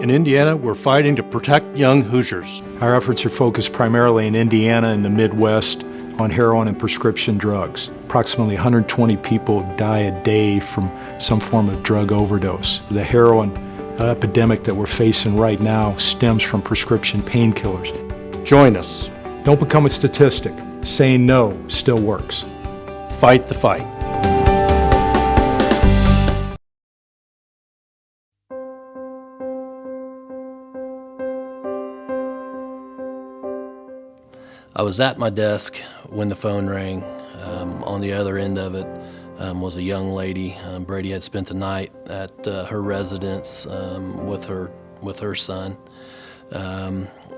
In Indiana, we're fighting to protect young Hoosiers. Our efforts are focused primarily in Indiana and the Midwest on heroin and prescription drugs. Approximately 120 people die a day from some form of drug overdose. The heroin epidemic that we're facing right now stems from prescription painkillers. Join us. Don't become a statistic. Saying no still works. Fight the fight. I was at my desk when the phone rang. On the other end of it was a young lady. Brady had spent the night at her residence with her son,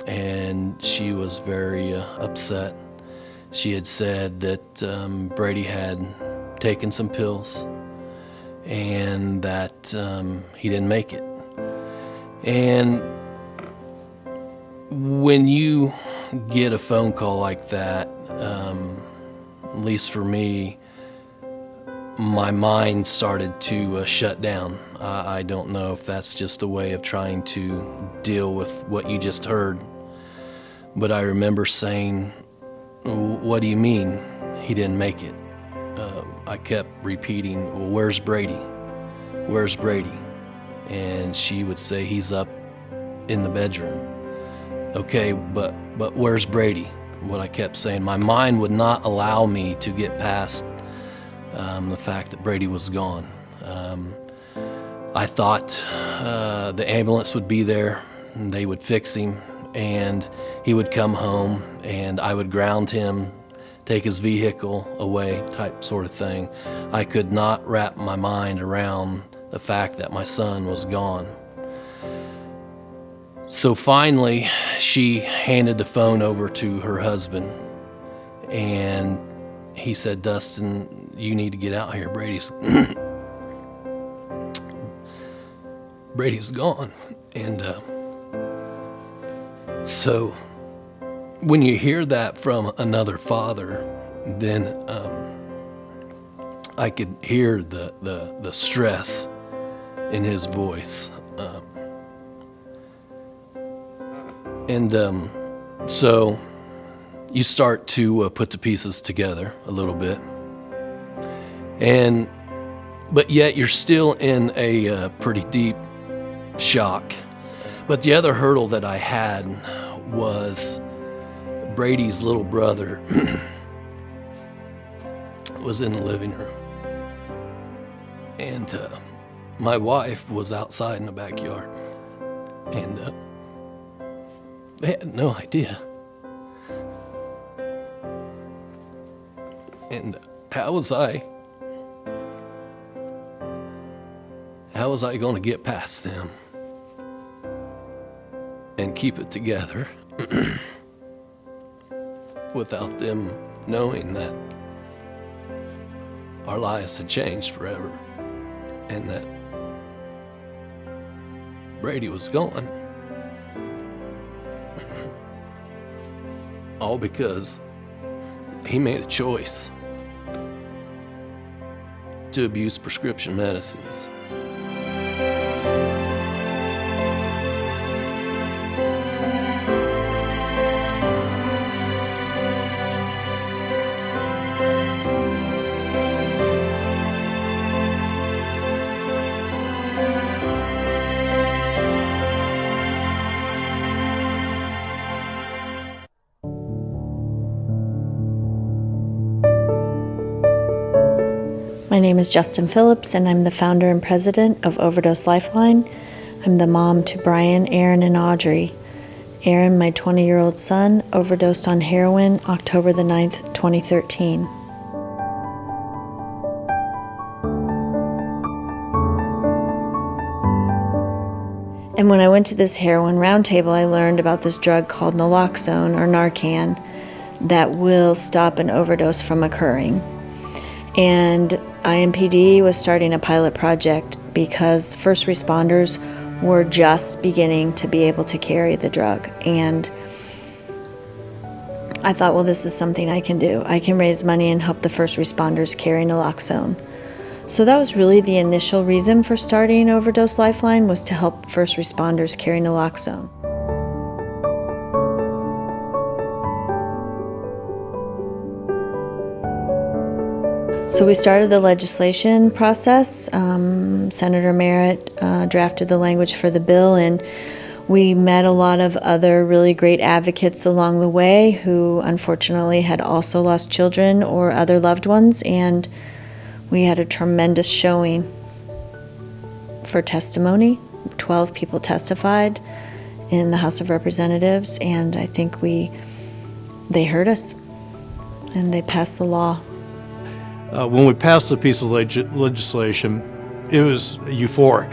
and she was very upset. She had said that Brady had taken some pills and that he didn't make it. And when you get a phone call like that, at least for me, my mind started to shut down. I don't know if that's just a way of trying to deal with what you just heard, but I remember saying, "What do you mean he didn't make it?" I kept repeating, "Well, where's Brady? Where's Brady?" And she would say, "He's up in the bedroom." Okay, but where's Brady? What I kept saying, my mind would not allow me to get past the fact that Brady was gone. I thought the ambulance would be there, and they would fix him, and he would come home, and I would ground him, take his vehicle away, type sort of thing. I could not wrap my mind around the fact that my son was gone. So finally, she handed the phone over to her husband, and he said, "Dustin, you need to get out here. Brady's gone." And so when you hear that from another father, then I could hear the stress in his voice. So you start to put the pieces together a little bit, but yet you're still in a pretty deep shock. But the other hurdle that I had was Brady's little brother was in the living room, and my wife was outside in the backyard, and they had no idea. And how was I going to get past them and keep it together without them knowing that our lives had changed forever and that Brady was gone? All because he made a choice to abuse prescription medicines. My name is Justin Phillips, and I'm the founder and president of Overdose Lifeline. I'm the mom to Brian, Aaron, and Audrey. Aaron, my 20-year-old son, overdosed on heroin October the 9th, 2013. And when I went to this heroin roundtable, I learned about this drug called naloxone or Narcan that will stop an overdose from occurring. And IMPD was starting a pilot project because first responders were just beginning to be able to carry the drug. And I thought, well, this is something I can do. I can raise money and help the first responders carry naloxone. So that was really the initial reason for starting Overdose Lifeline, was to help first responders carry naloxone. So we started the legislation process. Senator Merritt drafted the language for the bill, and we met a lot of other really great advocates along the way who unfortunately had also lost children or other loved ones, and we had a tremendous showing for testimony. 12 people testified in the House of Representatives, and I think they heard us, and they passed the law. When we passed the piece of legislation, it was euphoric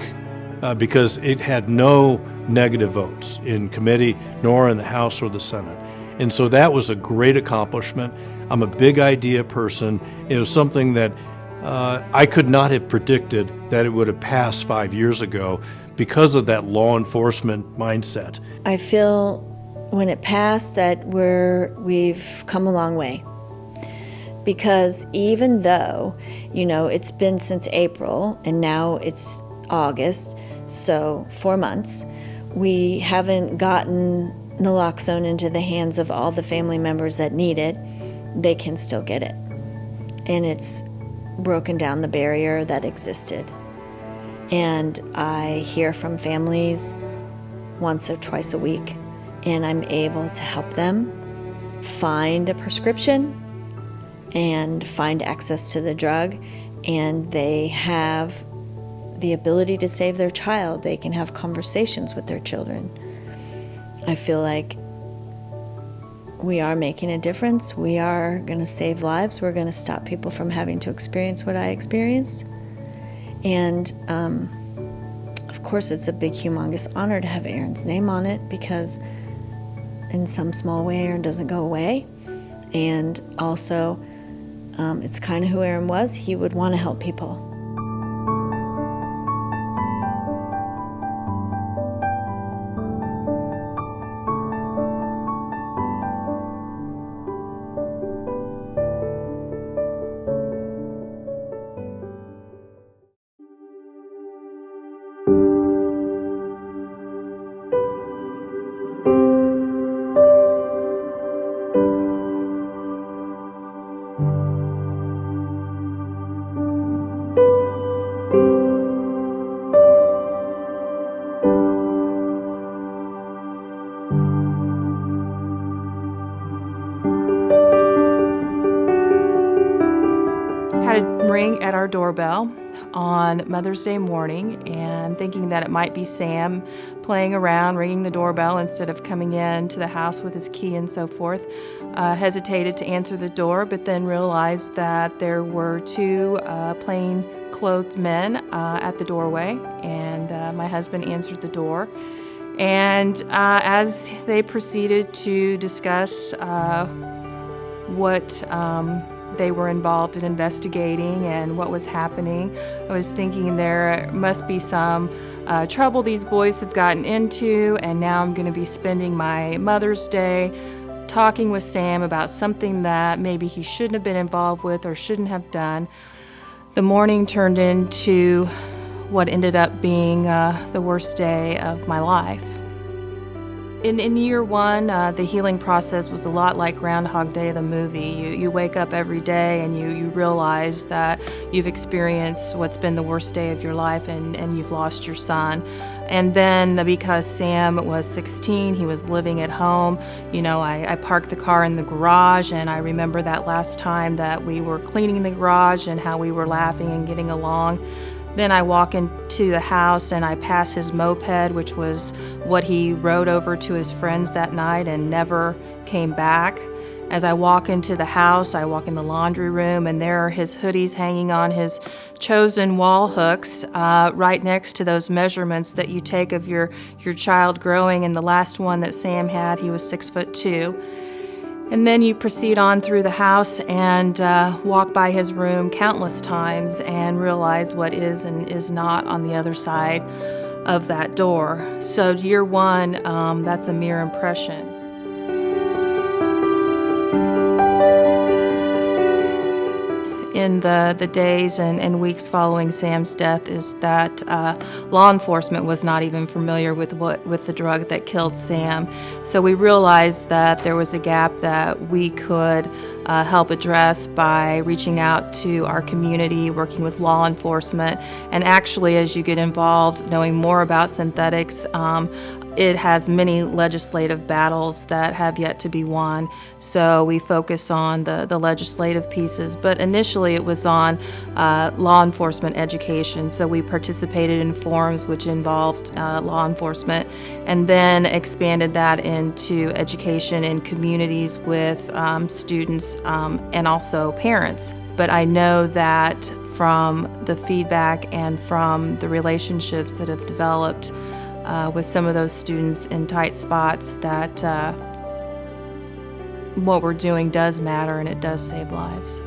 because it had no negative votes in committee, nor in the House or the Senate. And so that was a great accomplishment. I'm a big idea person. It was something that I could not have predicted that it would have passed 5 years ago because of that law enforcement mindset. I feel when it passed that we've come a long way. Because even though, it's been since April and now it's August, so 4 months, we haven't gotten naloxone into the hands of all the family members that need it, they can still get it. And it's broken down the barrier that existed. And I hear from families once or twice a week, and I'm able to help them find a prescription and find access to the drug, and they have the ability to save their child. They can have conversations with their children. I feel like we are making a difference. We are going to save lives. We're going to stop people from having to experience what I experienced. And of course, it's a big, humongous honor to have Aaron's name on it, because in some small way, Aaron doesn't go away. And also, it's kind of who Aaron was. He would want to help people. Had a ring at our doorbell on Mother's Day morning, and thinking that it might be Sam playing around, ringing the doorbell instead of coming in to the house with his key and so forth, hesitated to answer the door, but then realized that there were two plain-clothed men at the doorway, and my husband answered the door. And as they proceeded to discuss what they were involved in investigating and what was happening, I was thinking there must be some trouble these boys have gotten into, and now I'm going to be spending my Mother's Day talking with Sam about something that maybe he shouldn't have been involved with or shouldn't have done. The morning turned into what ended up being the worst day of my life. In year one, the healing process was a lot like Groundhog Day, the movie. You wake up every day and you realize that you've experienced what's been the worst day of your life, and you've lost your son. And then because Sam was 16, he was living at home, I parked the car in the garage, and I remember that last time that we were cleaning the garage and how we were laughing and getting along. Then I walk into the house and I pass his moped, which was what he rode over to his friends that night and never came back. As I walk into the house, I walk in the laundry room, and there are his hoodies hanging on his chosen wall hooks right next to those measurements that you take of your child growing. And the last one that Sam had, he was 6'2". And then you proceed on through the house and walk by his room countless times and realize what is and is not on the other side of that door. So year one, that's a mere impression. in the days and weeks following Sam's death is that law enforcement was not even familiar with the drug that killed Sam. So we realized that there was a gap that we could help address by reaching out to our community, working with law enforcement, and actually, as you get involved, knowing more about synthetics, it has many legislative battles that have yet to be won. So we focus on the legislative pieces, but initially it was on law enforcement education. So we participated in forums which involved law enforcement, and then expanded that into education in communities with students and also parents. But I know that from the feedback and from the relationships that have developed with some of those students in tight spots, that what we're doing does matter and it does save lives.